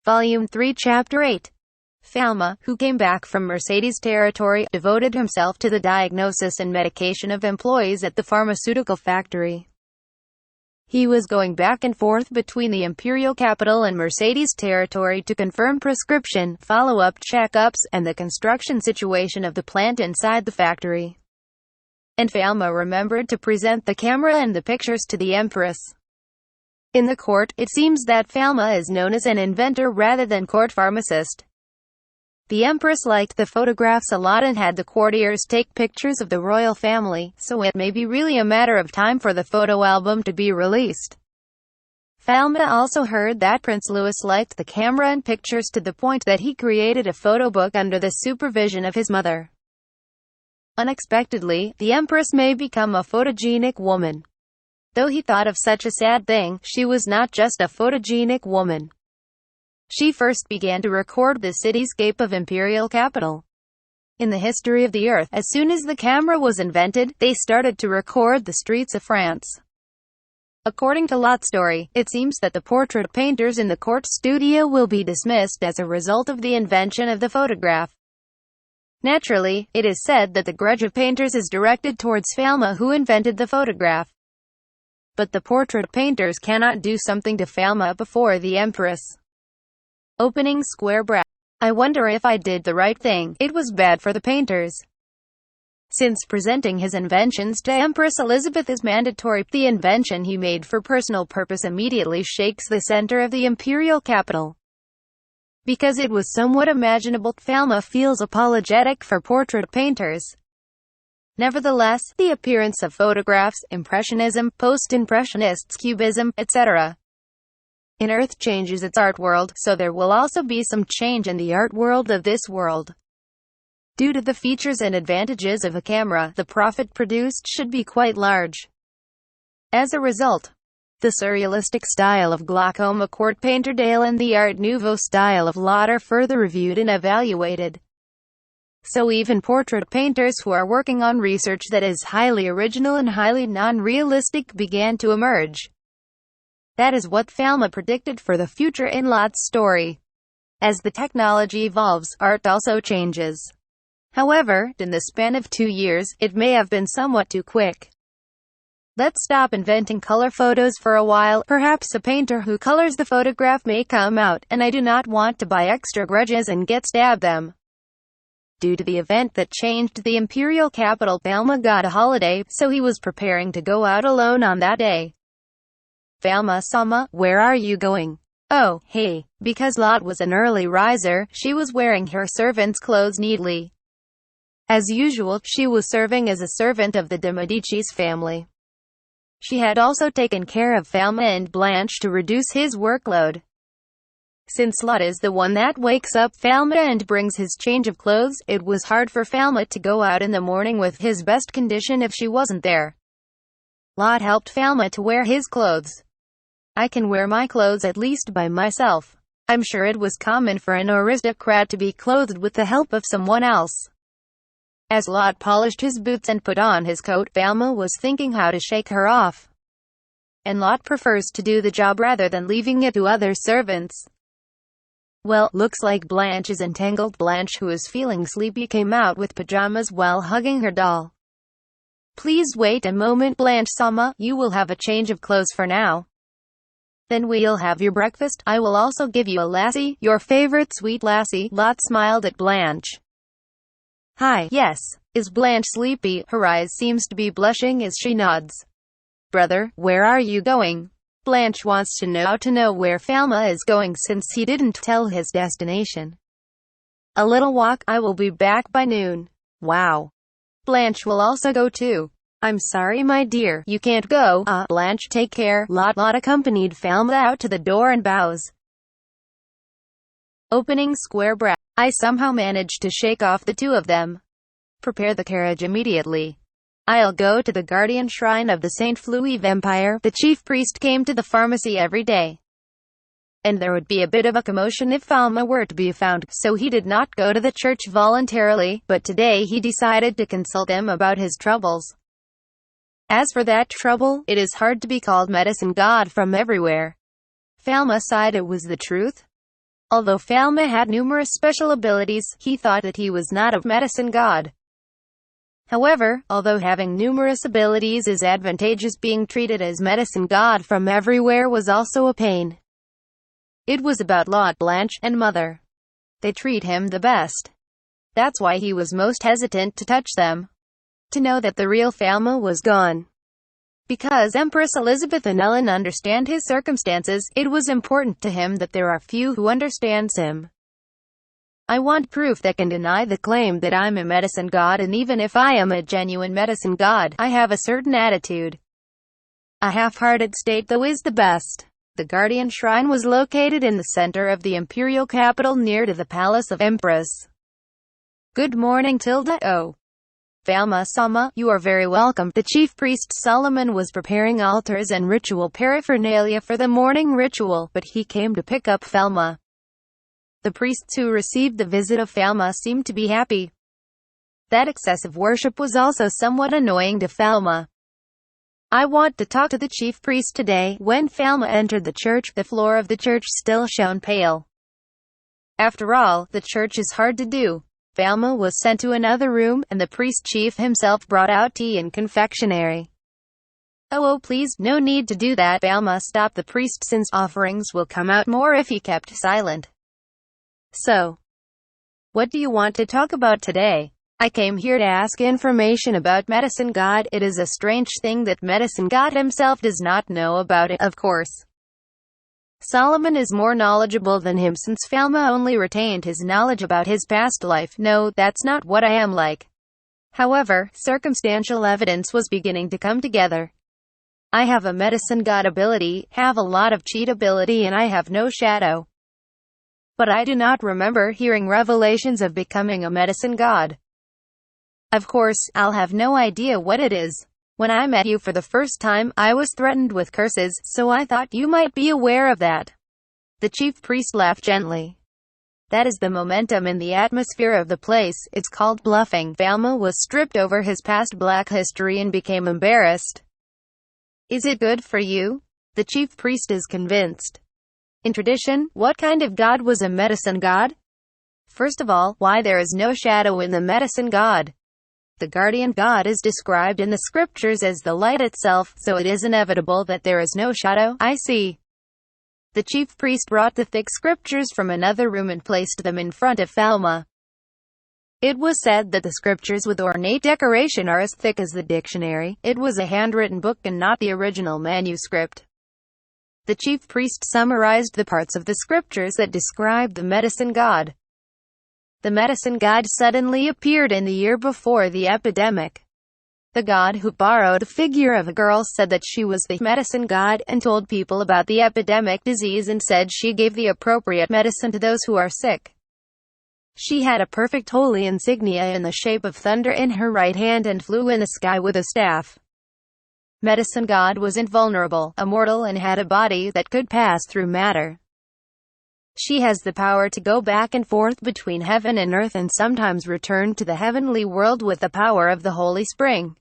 Volume 3 Chapter 8. Falma, who came back from Mercedes territory, devoted himself to the diagnosis and medication of employees at the pharmaceutical factory. He was going back and forth between the imperial capital and Mercedes territory to confirm prescription, follow-up checkups, and the construction situation of the plant inside the factory. And Falma remembered to present the camera and the pictures to the Empress. In the court, it seems that Falma is known as an inventor rather than court pharmacist. The Empress liked the photographs a lot and had the courtiers take pictures of the royal family, so it may be really a matter of time for the photo album to be released. Falma also heard that Prince Louis liked the camera and pictures to the point that he created a photo book under the supervision of his mother. Unexpectedly, the Empress may become a photogenic woman. Though he thought of such a sad thing, she was not just a photogenic woman. She first began to record the cityscape of imperial capital. In the history of the earth, as soon as the camera was invented, they started to record the streets of France. According to Lot's story, it seems that the portrait painters in the court studio will be dismissed as a result of the invention of the photograph. Naturally, it is said that the grudge of painters is directed towards Falma, who invented the photograph. But the portrait painters cannot do something to Falma before the Empress. Opening square bracket. I wonder if I did the right thing. It was bad for the painters. Since presenting his inventions to Empress Elizabeth is mandatory, the invention he made for personal purpose immediately shakes the center of the imperial capital. Because it was somewhat imaginable, Falma feels apologetic for portrait painters. Nevertheless, the appearance of photographs, Impressionism, Post-Impressionists, Cubism, etc. in Earth changes its art world, so there will also be some change in the art world of this world. Due to the features and advantages of a camera, the profit produced should be quite large. As a result, the surrealistic style of glaucoma court painter Dale and the Art Nouveau style of Lot are further reviewed and evaluated. So even portrait painters who are working on research that is highly original and highly non-realistic began to emerge. That is what Falma predicted for the future in Lot's story. As the technology evolves, art also changes. However, in the span of 2 years, it may have been somewhat too quick. Let's stop inventing color photos for a while. Perhaps a painter who colors the photograph may come out, and I do not want to buy extra grudges and get stabbed them. Due to the event that changed the imperial capital, Falma got a holiday, so he was preparing to go out alone on that day. Falma, Sama, where are you going? Oh, hey. Because Lot was an early riser, she was wearing her servant's clothes neatly. As usual, she was serving as a servant of the de Medici's family. She had also taken care of Falma and Blanche to reduce his workload. Since Lot is the one that wakes up Falma and brings his change of clothes, it was hard for Falma to go out in the morning with his best condition if she wasn't there. Lot helped Falma to wear his clothes. I can wear my clothes at least by myself. I'm sure it was common for an aristocrat to be clothed with the help of someone else. As Lot polished his boots and put on his coat, Falma was thinking how to shake her off. And Lot prefers to do the job rather than leaving it to other servants. Well, looks like Blanche is entangled. Blanche, who is feeling sleepy, came out with pajamas while hugging her doll. Please wait a moment, Blanche Sama, you will have a change of clothes for now. Then we'll have your breakfast. I will also give you a lassie, your favorite sweet lassie. Lot smiled at Blanche. Hi, yes. Is Blanche sleepy? Her eyes seems to be blushing as she nods. Brother, where are you going? Blanche wants to know where Falma is going since he didn't tell his destination. A little walk. I will be back by noon. Wow. Blanche will also go too. I'm sorry, my dear, you can't go. Blanche, take care. Lot accompanied Falma out to the door and bows. Opening square bracket. I somehow managed to shake off the two of them. Prepare the carriage immediately. I'll go to the guardian shrine of the Saint Flouis vampire. The chief priest came to the pharmacy every day. And there would be a bit of a commotion if Falma were to be found, so he did not go to the church voluntarily, but today he decided to consult him about his troubles. As for that trouble, it is hard to be called medicine god from everywhere. Falma sighed. It was the truth. Although Falma had numerous special abilities, he thought that he was not a medicine god. However, although having numerous abilities is advantageous, being treated as medicine god from everywhere was also a pain. It was about Lot, Blanche, and Mother. They treat him the best. That's why he was most hesitant to touch them. To know that the real Falma was gone. Because Empress Elizabeth and Ellen understand his circumstances, it was important to him that there are few who understands him. I want proof that can deny the claim that I'm a medicine god, and even if I am a genuine medicine god, I have a certain attitude. A half-hearted state though is the best. The Guardian Shrine was located in the center of the imperial capital near to the palace of Empress. Good morning, Tilda. Oh. Falma Sama, you are very welcome. The chief priest Solomon was preparing altars and ritual paraphernalia for the morning ritual, but he came to pick up Falma. The priests who received the visit of Falma seemed to be happy. That excessive worship was also somewhat annoying to Falma. I want to talk to the chief priest today. When Falma entered the church, the floor of the church still shone pale. After all, the church is hard to do. Falma was sent to another room, and the priest chief himself brought out tea and confectionery. Oh, please, no need to do that. Falma stopped the priest, since offerings will come out more if he kept silent. So, what do you want to talk about today? I came here to ask information about Medicine God. It is a strange thing that Medicine God himself does not know about it, of course. Solomon is more knowledgeable than him, since Falma only retained his knowledge about his past life. No, that's not what I am like. However, circumstantial evidence was beginning to come together. I have a medicine god ability, have a lot of cheat ability, and I have no shadow. But I do not remember hearing revelations of becoming a medicine god. Of course, I'll have no idea what it is. When I met you for the first time, I was threatened with curses, so I thought you might be aware of that. The chief priest laughed gently. That is the momentum in the atmosphere of the place. It's called bluffing. Falma was stripped over his past black history and became embarrassed. Is it good for you? The chief priest is convinced. In tradition, what kind of god was a medicine god? First of all, why there is no shadow in the medicine god? The guardian god is described in the scriptures as the light itself, so it is inevitable that there is no shadow. I see. The chief priest brought the thick scriptures from another room and placed them in front of Falma. It was said that the scriptures with ornate decoration are as thick as the dictionary. It was a handwritten book and not the original manuscript. The chief priest summarized the parts of the scriptures that described the medicine god. The medicine god suddenly appeared in the year before the epidemic. The god who borrowed a figure of a girl said that she was the medicine god, and told people about the epidemic disease and said she gave the appropriate medicine to those who are sick. She had a perfect holy insignia in the shape of thunder in her right hand and flew in the sky with a staff. Medicine god was invulnerable, immortal, and had a body that could pass through matter. She has the power to go back and forth between heaven and earth and sometimes return to the heavenly world with the power of the Holy Spring.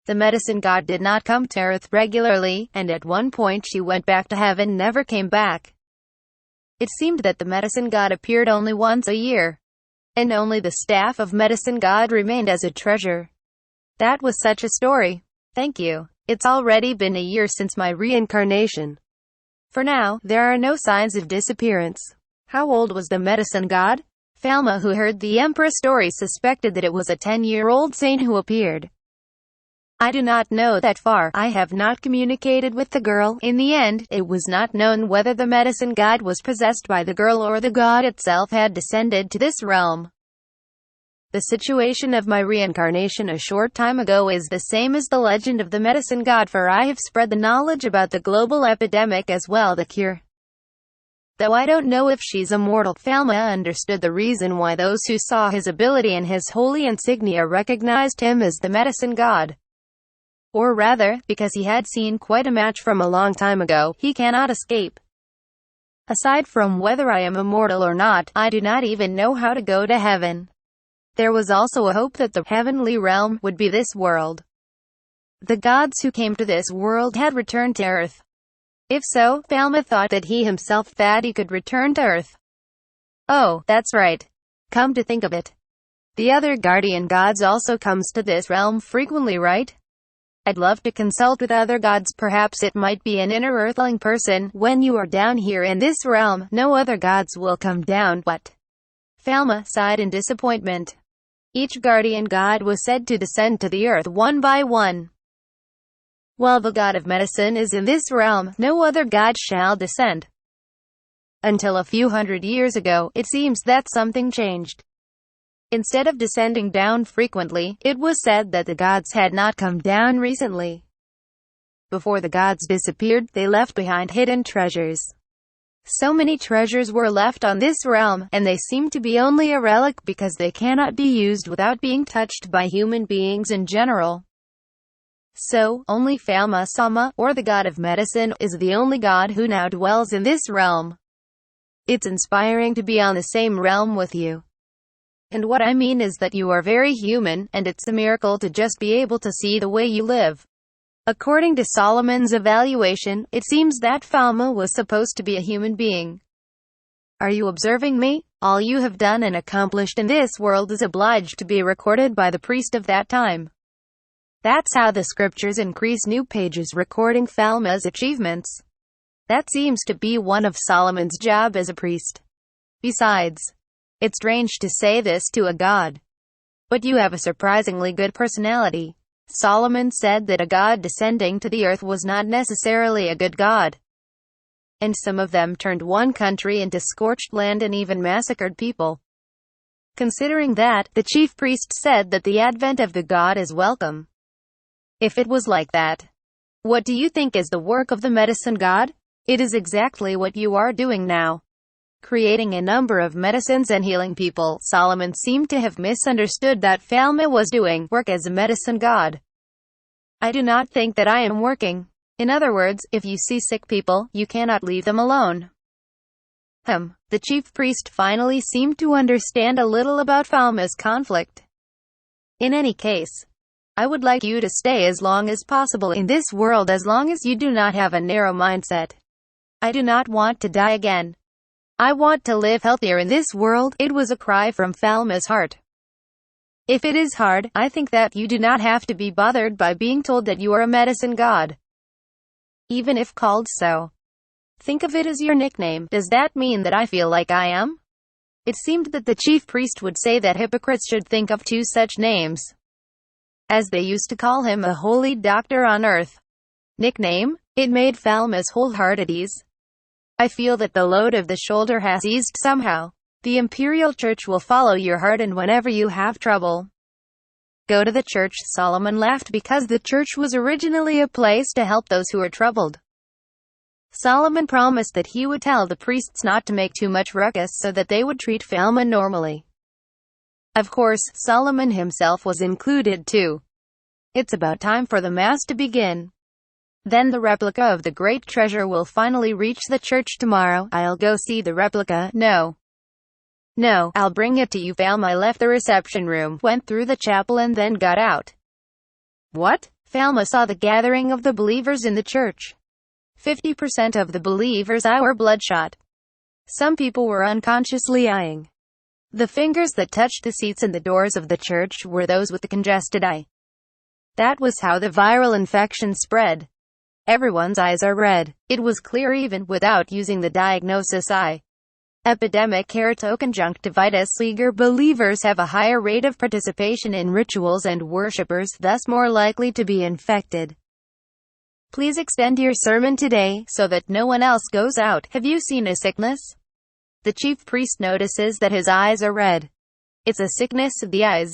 The medicine god did not come to earth regularly, and at one point she went back to heaven, never came back. It seemed that the medicine god appeared only once a year. And only the staff of medicine god remained as a treasure. That was such a story. Thank you. It's already been a year since my reincarnation. For now, there are no signs of disappearance. How old was the medicine god? Falma, who heard the Emperor's story, suspected that it was a 10-year-old saint who appeared. I do not know that far. I have not communicated with the girl. In the end, it was not known whether the medicine god was possessed by the girl or the god itself had descended to this realm. The situation of my reincarnation a short time ago is the same as the legend of the medicine god, for I have spread the knowledge about the global epidemic as well the cure. Though I don't know if she's immortal. Falma understood the reason why those who saw his ability and his holy insignia recognized him as the medicine god. Or rather, because he had seen quite a match from a long time ago, he cannot escape. Aside from whether I am immortal or not, I do not even know how to go to heaven. There was also a hope that the heavenly realm would be this world. The gods who came to this world had returned to earth. If so, Falma thought that he himself that he could return to Earth. Oh, that's right. Come to think of it. The other guardian gods also comes to this realm frequently, right? I'd love to consult with other gods. Perhaps it might be an inner earthling person. When you are down here in this realm, no other gods will come down. What? Falma sighed in disappointment. Each guardian god was said to descend to the earth one by one. While the god of medicine is in this realm, no other god shall descend. Until a few hundred years ago, it seems that something changed. Instead of descending down frequently, it was said that the gods had not come down recently. Before the gods disappeared, they left behind hidden treasures. So many treasures were left on this realm, and they seem to be only a relic because they cannot be used without being touched by human beings in general. So, only Falma Sama, or the god of medicine, is the only god who now dwells in this realm. It's inspiring to be on the same realm with you. And what I mean is that you are very human, and it's a miracle to just be able to see the way you live. According to Solomon's evaluation, it seems that Falma was supposed to be a human being. Are you observing me? All you have done and accomplished in this world is obliged to be recorded by the priest of that time. That's how the scriptures increase new pages recording Falma's achievements. That seems to be one of Solomon's job as a priest. Besides, it's strange to say this to a god, but you have a surprisingly good personality. Solomon said that a god descending to the earth was not necessarily a good god. And some of them turned one country into scorched land and even massacred people. Considering that, the chief priest said that the advent of the god is welcome. If it was like that, what do you think is the work of the medicine god? It is exactly what you are doing now. Creating a number of medicines and healing people. Solomon seemed to have misunderstood that Falma was doing work as a medicine god. I do not think that I am working. In other words, if you see sick people, you cannot leave them alone. The chief priest finally seemed to understand a little about Falma's conflict. In any case, I would like you to stay as long as possible in this world as long as you do not have a narrow mindset. I do not want to die again. I want to live healthier in this world. It was a cry from Falma's heart. If it is hard, I think that you do not have to be bothered by being told that you are a medicine god. Even if called so. Think of it as your nickname. Does that mean that I feel like I am? It seemed that the chief priest would say that hypocrites should think of two such names. As they used to call him, a holy doctor on earth. Nickname? It made Falma's whole heart at ease. I feel that the load of the shoulder has eased somehow. The imperial church will follow your heart, and whenever you have trouble, go to the church. Solomon laughed because the church was originally a place to help those who are troubled. Solomon promised that he would tell the priests not to make too much ruckus so that they would treat Falma normally. Of course, Solomon himself was included too. It's about time for the mass to begin. Then the replica of the great treasure will finally reach the church tomorrow. I'll go see the replica. No, I'll bring it to you. Falma left the reception room, went through the chapel and then got out. What? Falma saw the gathering of the believers in the church. 50% of the believers' eyes were bloodshot. Some people were unconsciously eyeing. The fingers that touched the seats and the doors of the church were those with the congested eye. That was how the viral infection spread. Everyone's eyes are red. It was clear even without using the diagnosis eye. Epidemic keratoconjunctivitis. Eager believers have a higher rate of participation in rituals and worshippers, thus more likely to be infected. Please extend your sermon today, so that no one else goes out. Have you seen a sickness? The chief priest notices that his eyes are red. It's a sickness of the eyes.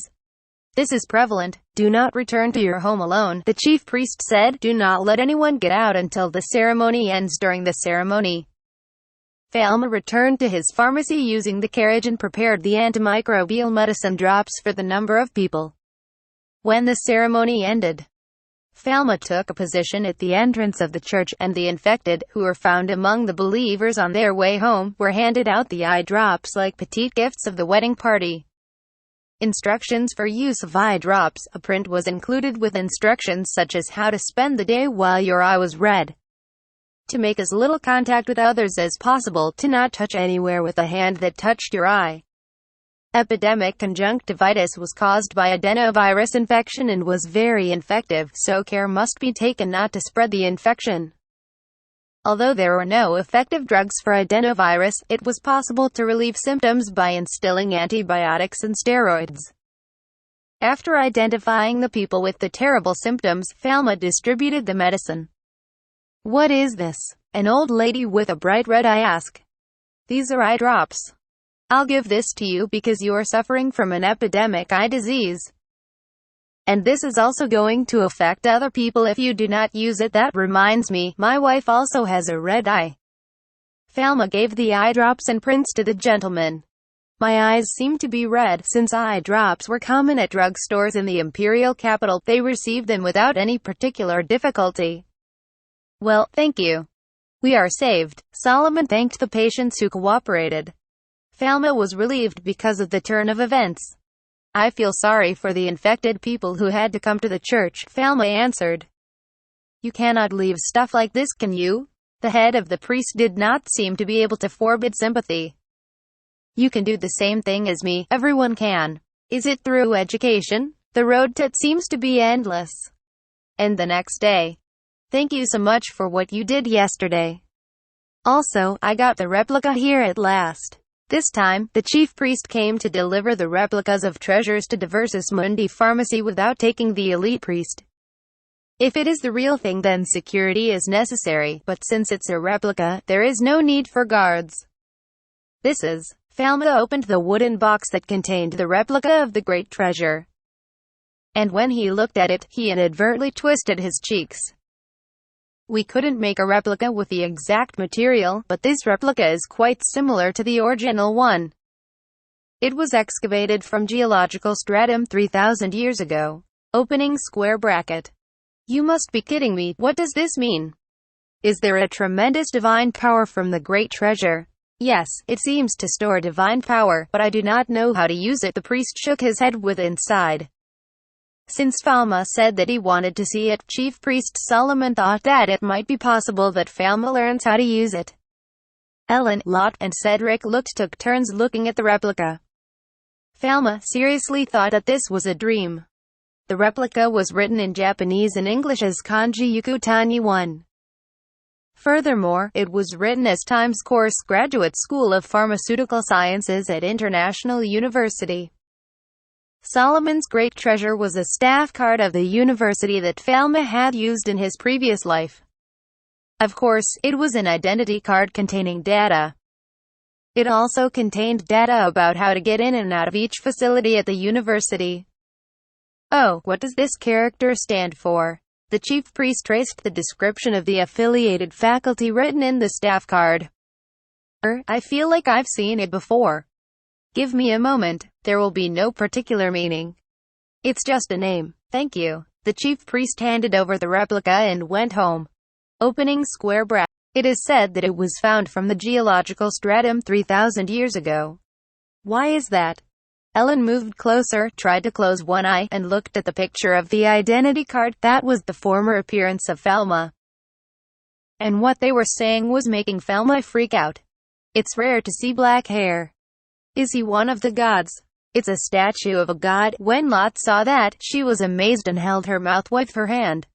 This is prevalent. Do not return to your home alone. The chief priest said, do not let anyone get out until the ceremony ends. During the ceremony, Falma returned to his pharmacy using the carriage and prepared the antimicrobial medicine drops for the number of people. When the ceremony ended, Falma took a position at the entrance of the church, and the infected, who were found among the believers on their way home, were handed out the eye drops like petite gifts of the wedding party. Instructions for use of eye drops. A print was included with instructions such as how to spend the day while your eye was red. to make as little contact with others as possible, to not touch anywhere with a hand that touched your eye. Epidemic conjunctivitis was caused by adenovirus infection and was very infective, so care must be taken not to spread the infection. Although there were no effective drugs for adenovirus, it was possible to relieve symptoms by instilling antibiotics and steroids. After identifying the people with the terrible symptoms, Falma distributed the medicine. "What is this?" an old lady with a bright red eye asked. "These are eye drops. I'll give this to you because you are suffering from an epidemic eye disease. And this is also going to affect other people if you do not use it. That reminds me, my wife also has a red eye." Falma gave the eye drops and prints to the gentleman. "My eyes seem to be red." Since eye drops were common at drugstores in the imperial capital, they received them without any particular difficulty. "Well, thank you. We are saved." Solomon thanked the patients who cooperated. Falma was relieved because of the turn of events. "I feel sorry for the infected people who had to come to the church," Falma answered. "You cannot leave stuff like this, can you?" The head of the priest did not seem to be able to forbid sympathy. "You can do the same thing as me. Everyone can. Is it through education? The road to it seems to be endless." And the next day, "Thank you so much for what you did yesterday. Also, I got the replica here at last." This time, the chief priest came to deliver the replicas of treasures to Diversus Mundi Pharmacy without taking the elite priest. If it is the real thing, then security is necessary, but since it's a replica, there is no need for guards. "This is..." Falma opened the wooden box that contained the replica of the great treasure. And when he looked at it, he inadvertently twisted his cheeks. "We couldn't make a replica with the exact material, but this replica is quite similar to the original one. It was excavated from geological stratum 3,000 years ago." Opening square bracket. "You must be kidding me. What does this mean? Is there a tremendous divine power from the great treasure?" "Yes, it seems to store divine power, but I do not know how to use it." The priest shook his head with inside. Since Falma said that he wanted to see it, Chief Priest Solomon thought that it might be possible that Falma learns how to use it. Ellen, Lot, and Cedric took turns looking at the replica. Falma seriously thought that this was a dream. The replica was written in Japanese and English as Kanji Yukutani 1. Furthermore, it was written as Times Course Graduate School of Pharmaceutical Sciences at International University. Solomon's great treasure was a staff card of the university that Falma had used in his previous life. Of course, it was an identity card containing data. It also contained data about how to get in and out of each facility at the university. "Oh, what does this character stand for?" The chief priest traced the description of the affiliated faculty written in the staff card. "I feel like I've seen it before. Give me a moment. There will be no particular meaning. It's just a name. Thank you." The chief priest handed over the replica and went home. Opening square bracket. It is said that it was found from the geological stratum 3,000 years ago. Why is that? Ellen moved closer, tried to close one eye, and looked at the picture of the identity card. That was the former appearance of Falma. And what they were saying was making Falma freak out. It's rare to see black hair. Is he one of the gods? It's a statue of a god. When Lot saw that, she was amazed and held her mouth with her hand.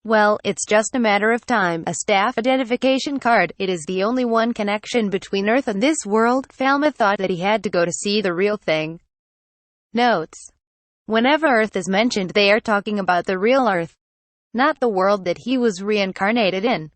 Well, it's just a matter of time. A staff identification card. It is the only one connection between Earth and this world. Falma thought that he had to go to see the real thing. Notes. Whenever Earth is mentioned, they are talking about the real Earth, not the world that he was reincarnated in.